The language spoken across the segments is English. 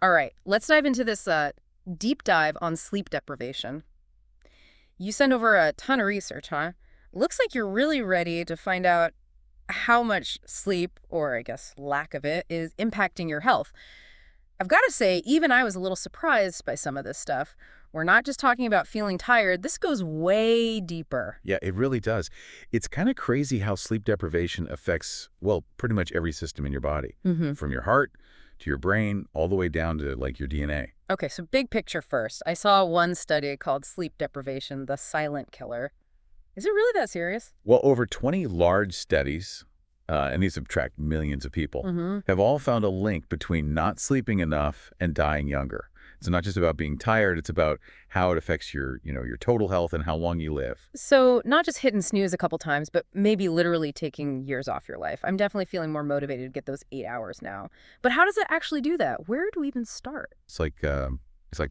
All right, let's dive into this deep dive on sleep deprivation. You send over a ton of research, huh? Looks like you're really ready to find out how much sleep, or I guess lack of it, is impacting your health. I've got to say, even I was a little surprised by some of this stuff. We're not just talking about feeling tired, this goes way deeper. Yeah, it really does. It's kind of crazy how sleep deprivation affects, well, pretty much every system in your body, Mm-hmm. from your heart to your brain, all the way down to like your DNA. Okay, so big picture first. I saw one study called Sleep Deprivation, the Silent Killer. Is it really that serious? Well, over 20 large studies, and these have tracked millions of people, Mm-hmm. have all found a link between not sleeping enough and dying younger. It's not just about being tired, it's about how it affects your total health and how long you live. So, not just hit and snooze a couple times, but maybe literally taking years off your life. I'm definitely feeling more motivated to get those 8 hours now. But how does it actually do that? Where do we even start? It's like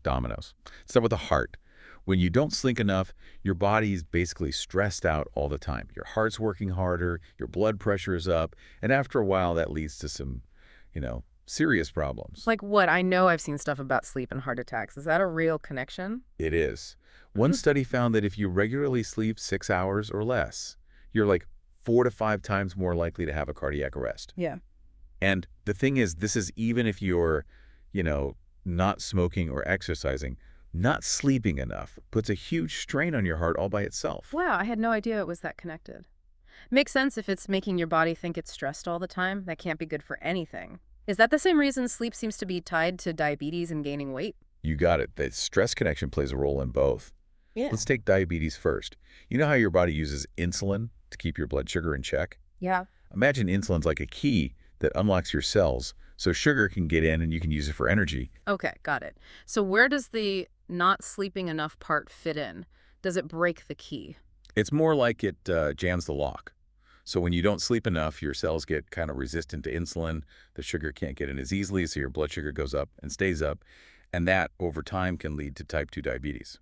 dominoes. Start with the heart. When you don't sleep enough, your body's basically stressed out all the time. Your heart's working harder, your blood pressure is up, and after a while that leads to some, serious problems. Like what? I know I've seen stuff about sleep and heart attacks. Is that a real connection? It is. One study found that if you regularly sleep 6 hours or less, you're like 4 to 5 times more likely to have a cardiac arrest. Yeah. And the thing is, this is even if you're, you know, not smoking or exercising. Not sleeping enough puts a huge strain on your heart all by itself. Wow, I had no idea it was that connected. Makes sense if it's making your body think it's stressed all the time. That can't be good for anything. Is that the same reason sleep seems to be tied to diabetes and gaining weight? You got it. The stress connection plays a role in both. Yeah. Let's take diabetes first. You know how your body uses insulin to keep your blood sugar in check? Yeah. Imagine insulin's like a key that unlocks your cells so sugar can get in and you can use it for energy. Okay, got it. So where does the not sleeping enough part fit in? Does it break the key? It's more like it jams the lock. So when you don't sleep enough, your cells get kind of resistant to insulin. The sugar can't get in as easily, so your blood sugar goes up and stays up. And that, over time, can lead to type 2 diabetes.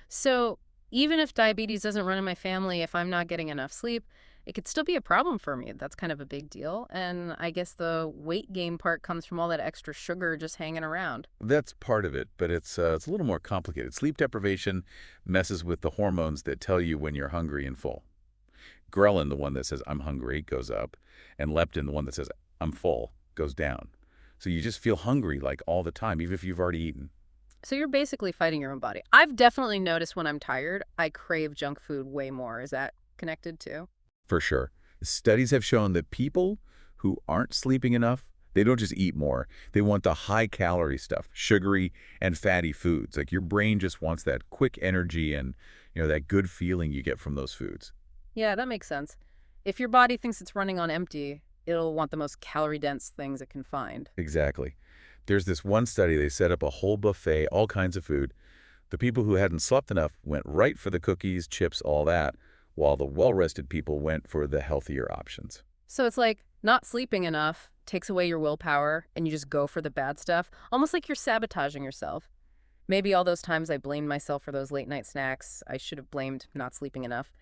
So even if diabetes doesn't run in my family, if I'm not getting enough sleep, it could still be a problem for me. That's kind of a big deal. And I guess the weight gain part comes from all that extra sugar just hanging around. That's part of it, but it's a little more complicated. Sleep deprivation messes with the hormones that tell you when you're hungry and full. Ghrelin, the one that says I'm hungry, goes up, and leptin, the one that says I'm full, goes down. So you just feel hungry like all the time, even if you've already eaten. So you're basically fighting your own body. I've definitely noticed when I'm tired, I crave junk food way more. Is that connected too? For sure. Studies have shown that people who aren't sleeping enough, they don't just eat more. They want the high-calorie stuff, sugary and fatty foods. Like your brain just wants that quick energy and, that good feeling you get from those foods. Yeah, that makes sense. If your body thinks it's running on empty, it'll want the most calorie-dense things it can find. Exactly. There's this one study, they set up a whole buffet, all kinds of food. The people who hadn't slept enough went right for the cookies, chips, all that, while the well-rested people went for the healthier options. So it's like not sleeping enough takes away your willpower and you just go for the bad stuff, almost like you're sabotaging yourself. Maybe all those times I blamed myself for those late night snacks, I should have blamed not sleeping enough.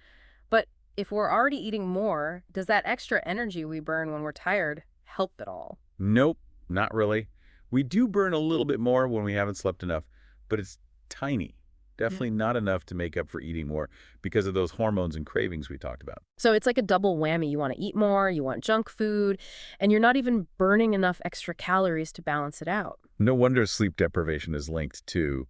But if we're already eating more, does that extra energy we burn when we're tired help at all? Nope, not really. We do burn a little bit more when we haven't slept enough, but it's tiny. Definitely not enough to make up for eating more because of those hormones and cravings we talked about. So it's like a double whammy. You want to eat more, you want junk food, and you're not even burning enough extra calories to balance it out. No wonder sleep deprivation is linked to,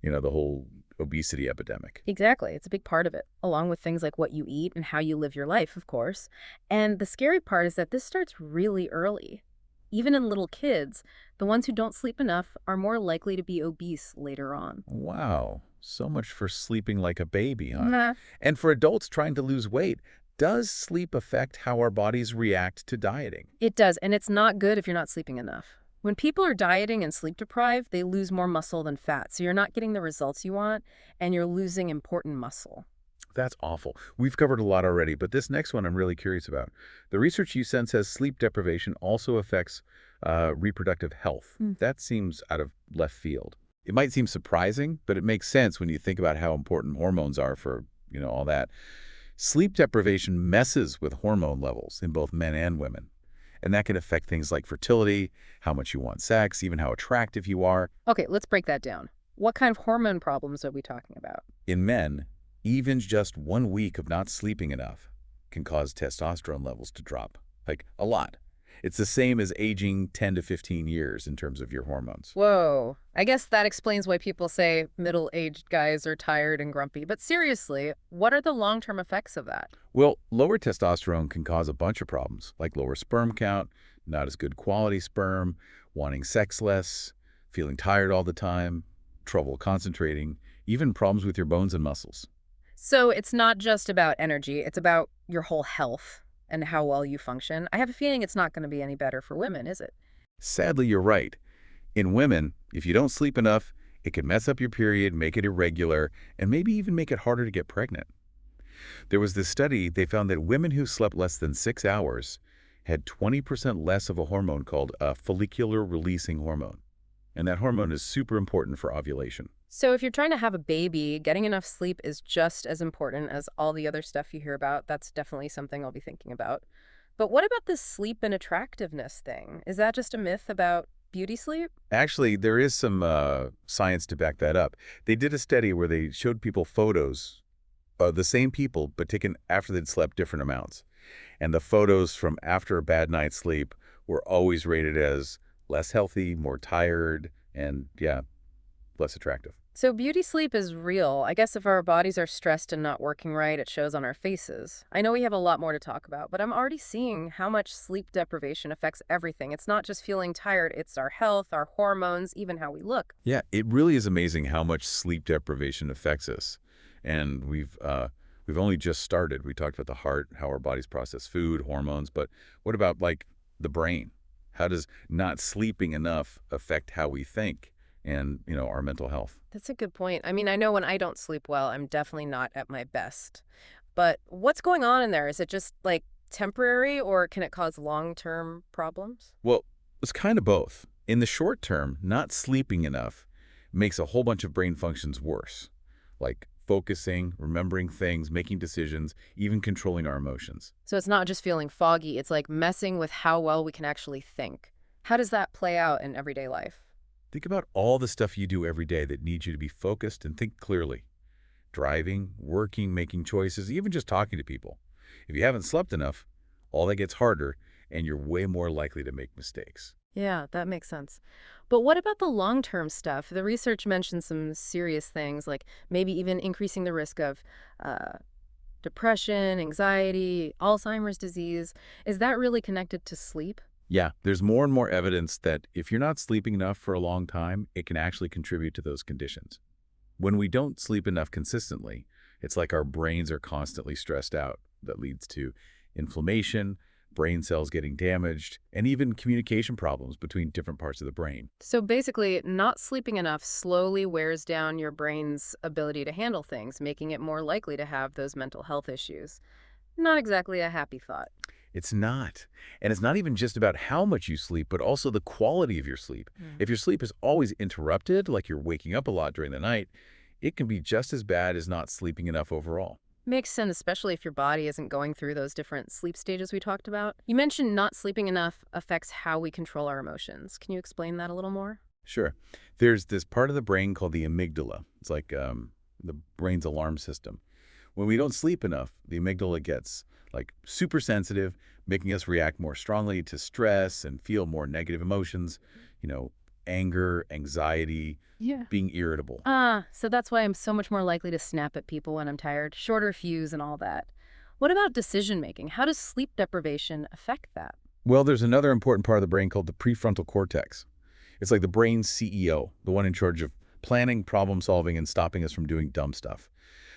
the whole obesity epidemic. Exactly. It's a big part of it, along with things like what you eat and how you live your life, of course. And the scary part is that this starts really early. Even in little kids, the ones who don't sleep enough are more likely to be obese later on. Wow, so much for sleeping like a baby, huh? Nah. And for adults trying to lose weight, does sleep affect how our bodies react to dieting? It does, and it's not good if you're not sleeping enough. When people are dieting and sleep deprived, they lose more muscle than fat, so you're not getting the results you want, and you're losing important muscle. That's awful. We've covered a lot already, but this next one I'm really curious about. The research you sent says sleep deprivation also affects reproductive health. Hmm. That seems out of left field. It might seem surprising, but it makes sense when you think about how important hormones are for, all that. Sleep deprivation messes with hormone levels in both men and women. And that can affect things like fertility, how much you want sex, even how attractive you are. Okay, let's break that down. What kind of hormone problems are we talking about? In men, even just 1 week of not sleeping enough can cause testosterone levels to drop, like a lot. It's the same as aging 10 to 15 years in terms of your hormones. Whoa. I guess that explains why people say middle-aged guys are tired and grumpy. But seriously, what are the long-term effects of that? Well, lower testosterone can cause a bunch of problems, like lower sperm count, not as good quality sperm, wanting sex less, feeling tired all the time, trouble concentrating, even problems with your bones and muscles. So it's not just about energy, it's about your whole health and how well you function. I have a feeling it's not going to be any better for women, is it? Sadly, you're right. In women, if you don't sleep enough, it can mess up your period, make it irregular, and maybe even make it harder to get pregnant. There was this study, they found that women who slept less than 6 hours had 20% less of a hormone called a follicular releasing hormone. And that hormone is super important for ovulation. So if you're trying to have a baby, getting enough sleep is just as important as all the other stuff you hear about. That's definitely something I'll be thinking about. But what about this sleep and attractiveness thing? Is that just a myth about beauty sleep? Actually, there is some science to back that up. They did a study where they showed people photos of the same people, but taken after they'd slept different amounts. And the photos from after a bad night's sleep were always rated as less healthy, more tired, and yeah, less attractive. So beauty sleep is real. I guess if our bodies are stressed and not working right, it shows on our faces. I know we have a lot more to talk about, but I'm already seeing how much sleep deprivation affects everything. It's not just feeling tired, it's our health, our hormones, even how we look. Yeah, it really is amazing how much sleep deprivation affects us. And we've only just started. We talked about the heart, how our bodies process food, hormones, but what about like the brain? How does not sleeping enough affect how we think and, our mental health? That's a good point. I mean, I know when I don't sleep well, I'm definitely not at my best. But what's going on in there? Is it just like temporary or can it cause long-term problems? Well, it's kind of both. In the short term, not sleeping enough makes a whole bunch of brain functions worse, like focusing, remembering things, making decisions, even controlling our emotions. So it's not just feeling foggy, it's like messing with how well we can actually think. How does that play out in everyday life? Think about all the stuff you do every day that needs you to be focused and think clearly. Driving, working, making choices, even just talking to people. If you haven't slept enough, all that gets harder and you're way more likely to make mistakes. Yeah, that makes sense. But what about the long-term stuff? The research mentions some serious things, like maybe even increasing the risk of uh, depression, anxiety, Alzheimer's disease. Is that really connected to sleep? Yeah, there's more and more evidence that if you're not sleeping enough for a long time, it can actually contribute to those conditions. When we don't sleep enough consistently, it's like our brains are constantly stressed out. That leads to inflammation, brain cells getting damaged, and even communication problems between different parts of the brain. So basically, not sleeping enough slowly wears down your brain's ability to handle things, making it more likely to have those mental health issues. Not exactly a happy thought. It's not. And it's not even just about how much you sleep, but also the quality of your sleep. Mm. If your sleep is always interrupted, like you're waking up a lot during the night, it can be just as bad as not sleeping enough overall. Makes sense, especially if your body isn't going through those different sleep stages we talked about. You mentioned not sleeping enough affects how we control our emotions. Can you explain that a little more? Sure. There's this part of the brain called the amygdala. It's like the brain's alarm system. When we don't sleep enough, the amygdala gets like super sensitive, making us react more strongly to stress and feel more negative emotions, you know, anger, anxiety, Yeah. being irritable. So that's why I'm so much more likely to snap at people when I'm tired, shorter fuse and all that. What about decision making? How does sleep deprivation affect that? Well, there's another important part of the brain called the prefrontal cortex. It's like the brain's CEO, the one in charge of planning, problem solving, and stopping us from doing dumb stuff.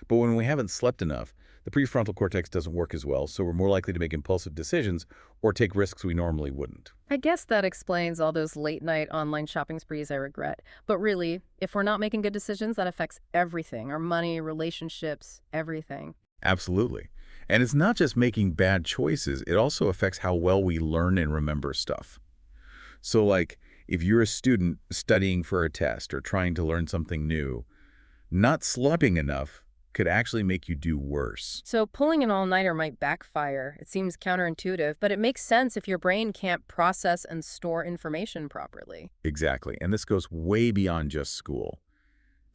But when we haven't slept enough, the prefrontal cortex doesn't work as well, so we're more likely to make impulsive decisions or take risks we normally wouldn't. I guess that explains all those late night online shopping sprees I regret. But really, if we're not making good decisions, that affects everything, our money, relationships, everything. Absolutely. And it's not just making bad choices, it also affects how well we learn and remember stuff. So like, if you're a student studying for a test or trying to learn something new, not sleeping enough could actually make you do worse. So pulling an all-nighter might backfire. It seems counterintuitive, but it makes sense if your brain can't process and store information properly. Exactly. And this goes way beyond just school.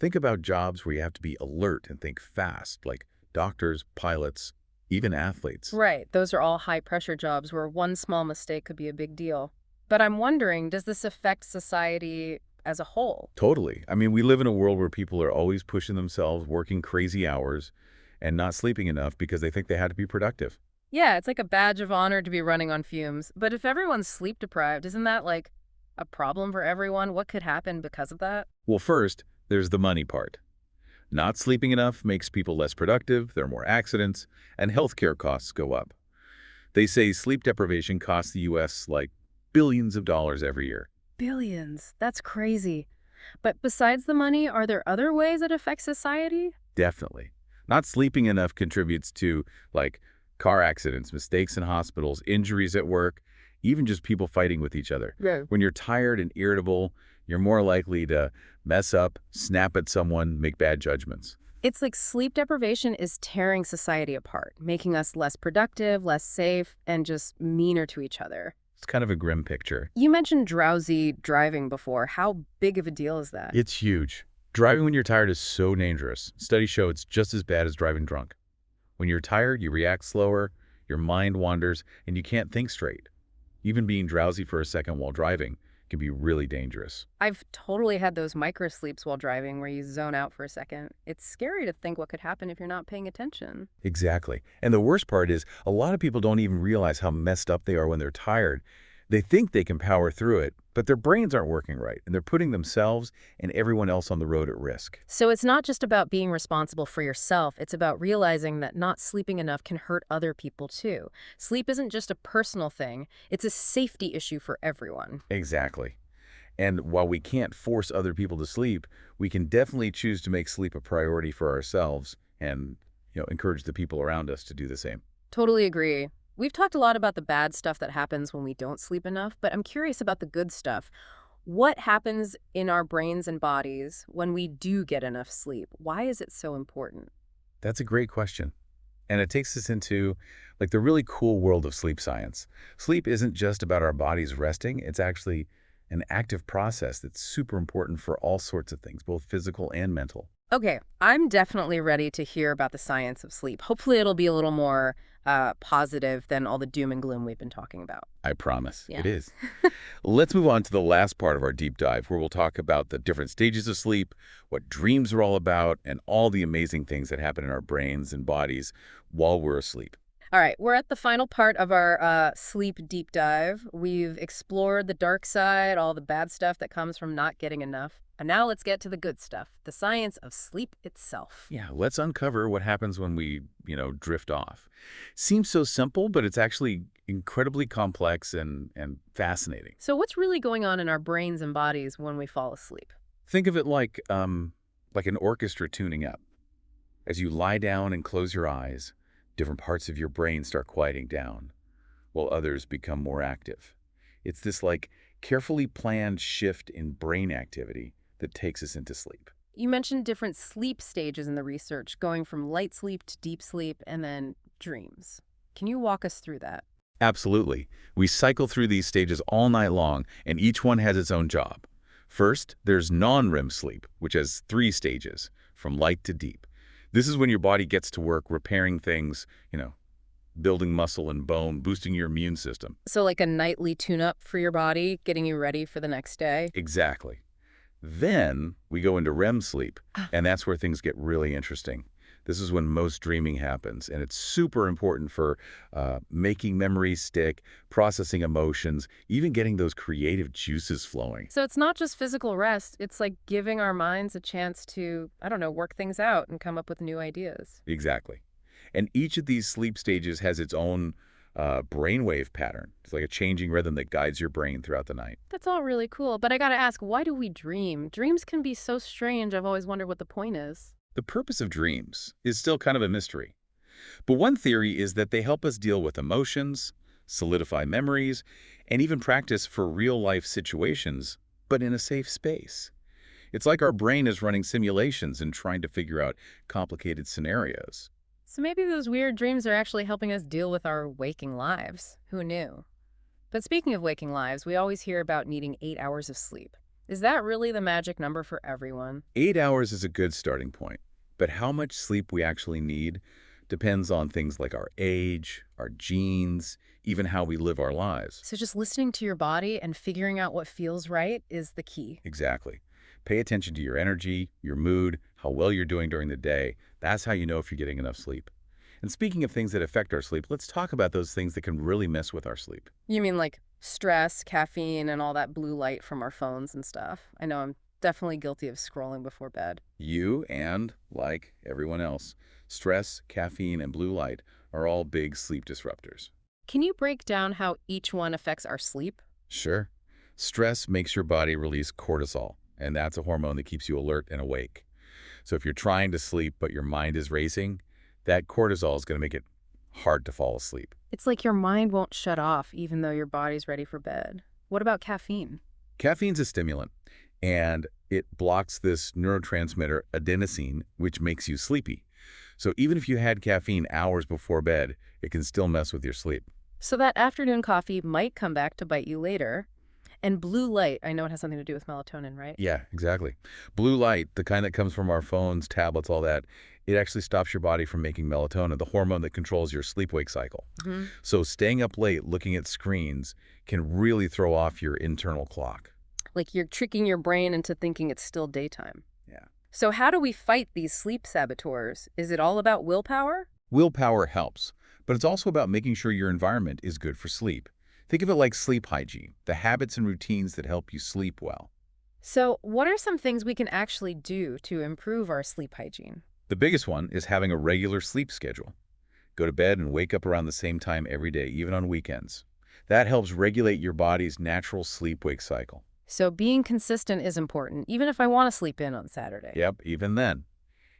Think about jobs where you have to be alert and think fast, like doctors, pilots, even athletes. Right, those are all high-pressure jobs where one small mistake could be a big deal. But I'm wondering, does this affect society as a whole? Totally. I mean, we live in a world where people are always pushing themselves, working crazy hours, and not sleeping enough because they think they had to be productive. Yeah, it's like a badge of honor to be running on fumes. But if everyone's sleep deprived, isn't that like a problem for everyone? What could happen because of that? Well, first, there's the money part. Not sleeping enough makes people less productive, there are more accidents, and healthcare costs go up. They say sleep deprivation costs the U.S. like billions of dollars every year. Billions. That's crazy. But besides the money, are there other ways it affects society? Definitely. Not sleeping enough contributes to, like, car accidents, mistakes in hospitals, injuries at work, even just people fighting with each other. Yeah. When you're tired and irritable, you're more likely to mess up, snap at someone, make bad judgments. It's like sleep deprivation is tearing society apart, making us less productive, less safe, and just meaner to each other. It's kind of a grim picture. You mentioned drowsy driving before. How big of a deal is that? It's huge. Driving when you're tired is so dangerous. Studies show it's just as bad as driving drunk. When you're tired, you react slower, your mind wanders, and you can't think straight. Even being drowsy for a second while driving can be really dangerous. I've totally had those micro sleeps while driving where you zone out for a second. It's scary to think what could happen if you're not paying attention. Exactly. And the worst part is a lot of people don't even realize how messed up they are when they're tired. They think they can power through it, but their brains aren't working right, and they're putting themselves and everyone else on the road at risk. So it's not just about being responsible for yourself. It's about realizing that not sleeping enough can hurt other people too. Sleep isn't just a personal thing. It's a safety issue for everyone. Exactly. And while we can't force other people to sleep, we can definitely choose to make sleep a priority for ourselves and, encourage the people around us to do the same. Totally agree. We've talked a lot about the bad stuff that happens when we don't sleep enough, but I'm curious about the good stuff. What happens in our brains and bodies when we do get enough sleep? Why is it so important? That's a great question. And it takes us into like the really cool world of sleep science. Sleep isn't just about our bodies resting, it's actually an active process that's super important for all sorts of things, both physical and mental. Okay, I'm definitely ready to hear about the science of sleep. Hopefully it'll be a little more positive than all the doom and gloom we've been talking about. I promise. Yeah. It is. Let's move on to the last part of our deep dive, where we'll talk about the different stages of sleep, what dreams are all about, and all the amazing things that happen in our brains and bodies while we're asleep. All right, we're at the final part of our sleep deep dive. We've explored the dark side, all the bad stuff that comes from not getting enough. And now let's get to the good stuff, the science of sleep itself. Yeah, let's uncover what happens when we, drift off. Seems so simple, but it's actually incredibly complex and fascinating. So what's really going on in our brains and bodies when we fall asleep? Think of it like an orchestra tuning up. As you lie down and close your eyes, different parts of your brain start quieting down, while others become more active. It's this carefully planned shift in brain activity that takes us into sleep. You mentioned different sleep stages in the research, going from light sleep to deep sleep and then dreams. Can you walk us through that? Absolutely. We cycle through these stages all night long, and each one has its own job. First, there's non-REM sleep, which has 3 stages, from light to deep. This is when your body gets to work repairing things, building muscle and bone, boosting your immune system. So like a nightly tune-up for your body, getting you ready for the next day? Exactly. Then we go into REM sleep, and that's where things get really interesting. This is when most dreaming happens, and it's super important for making memories stick, processing emotions, even getting those creative juices flowing. So it's not just physical rest, it's like giving our minds a chance to, I don't know, work things out and come up with new ideas. Exactly. And each of these sleep stages has its own brainwave pattern. It's like a changing rhythm that guides your brain throughout the night. That's all really cool, but I gotta ask, why do we dream? Dreams can be so strange, I've always wondered what the point is. The purpose of dreams is still kind of a mystery. But one theory is that they help us deal with emotions, solidify memories, and even practice for real-life situations, but in a safe space. It's like our brain is running simulations and trying to figure out complicated scenarios. So maybe those weird dreams are actually helping us deal with our waking lives. Who knew? But speaking of waking lives, we always hear about needing 8 hours of sleep. Is that really the magic number for everyone? 8 hours is a good starting point, but how much sleep we actually need depends on things like our age, our genes, even how we live our lives. So just listening to your body and figuring out what feels right is the key. Exactly. Pay attention to your energy, your mood, how well you're doing during the day. That's how you know if you're getting enough sleep. And speaking of things that affect our sleep, let's talk about those things that can really mess with our sleep. You mean like stress, caffeine, and all that blue light from our phones and stuff? I know I'm definitely guilty of scrolling before bed. You and, like everyone else, stress, caffeine, and blue light are all big sleep disruptors. Can you break down how each one affects our sleep? Sure. Stress makes your body release cortisol, and that's a hormone that keeps you alert and awake. So if you're trying to sleep but your mind is racing, that cortisol is going to make it hard to fall asleep. It's like your mind won't shut off even though your body's ready for bed. What about caffeine? Caffeine's a stimulant, and it blocks this neurotransmitter adenosine, which makes you sleepy. So even if you had caffeine hours before bed, it can still mess with your sleep. So that afternoon coffee might come back to bite you later. And blue light, I know it has something to do with melatonin, right? Yeah, exactly. Blue light, the kind that comes from our phones, tablets, all that, it actually stops your body from making melatonin, the hormone that controls your sleep-wake cycle. Hmm. So staying up late looking at screens can really throw off your internal clock. Like you're tricking your brain into thinking it's still daytime. Yeah. So how do we fight these sleep saboteurs? Is it all about willpower? Willpower helps, but it's also about making sure your environment is good for sleep. Think of it like sleep hygiene, the habits and routines that help you sleep well. So what are some things we can actually do to improve our sleep hygiene? The biggest one is having a regular sleep schedule. Go to bed and wake up around the same time every day, even on weekends. That helps regulate your body's natural sleep-wake cycle. So being consistent is important, even if I want to sleep in on Saturday. Yep, even then.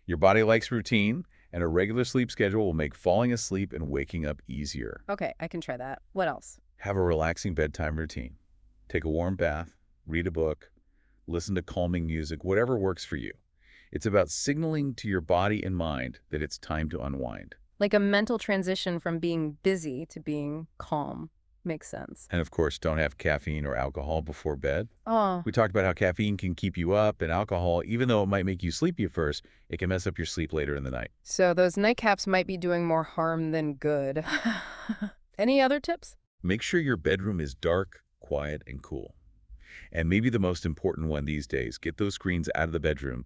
Your body likes routine, and a regular sleep schedule will make falling asleep and waking up easier. Okay, I can try that. What else? Have a relaxing bedtime routine. Take a warm bath, read a book, listen to calming music, whatever works for you. It's about signaling to your body and mind that it's time to unwind. Like a mental transition from being busy to being calm. Makes sense. And of course, don't have caffeine or alcohol before bed. Oh, We talked about how caffeine can keep you up, and alcohol, even though it might make you sleepy at first, it can mess up your sleep later in the night. so those nightcaps might be doing more harm than good. Any other tips? Make sure your bedroom is dark, quiet, and cool. And maybe the most important one these days, get those screens out of the bedroom.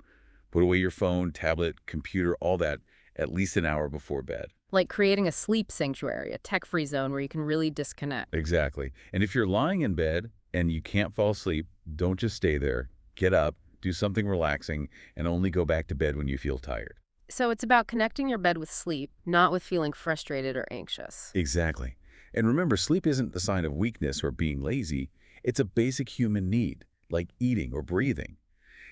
Put away your phone, tablet, computer, all that at least an hour before bed. Like creating a sleep sanctuary, a tech-free zone where you can really disconnect. Exactly. And if you're lying in bed and you can't fall asleep, don't just stay there. Get up, do something relaxing, and only go back to bed when you feel tired. So it's about connecting your bed with sleep, not with feeling frustrated or anxious. Exactly. And remember, sleep isn't the sign of weakness or being lazy. It's a basic human need, like eating or breathing.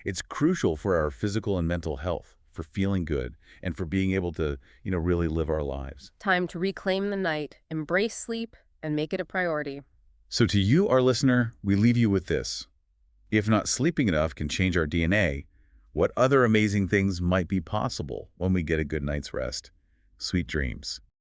It's crucial for our physical and mental health, for feeling good, and for being able to, really live our lives. Time to reclaim the night, embrace sleep, and make it a priority. So to you, our listener, we leave you with this. If not sleeping enough can change our DNA, what other amazing things might be possible when we get a good night's rest? Sweet dreams.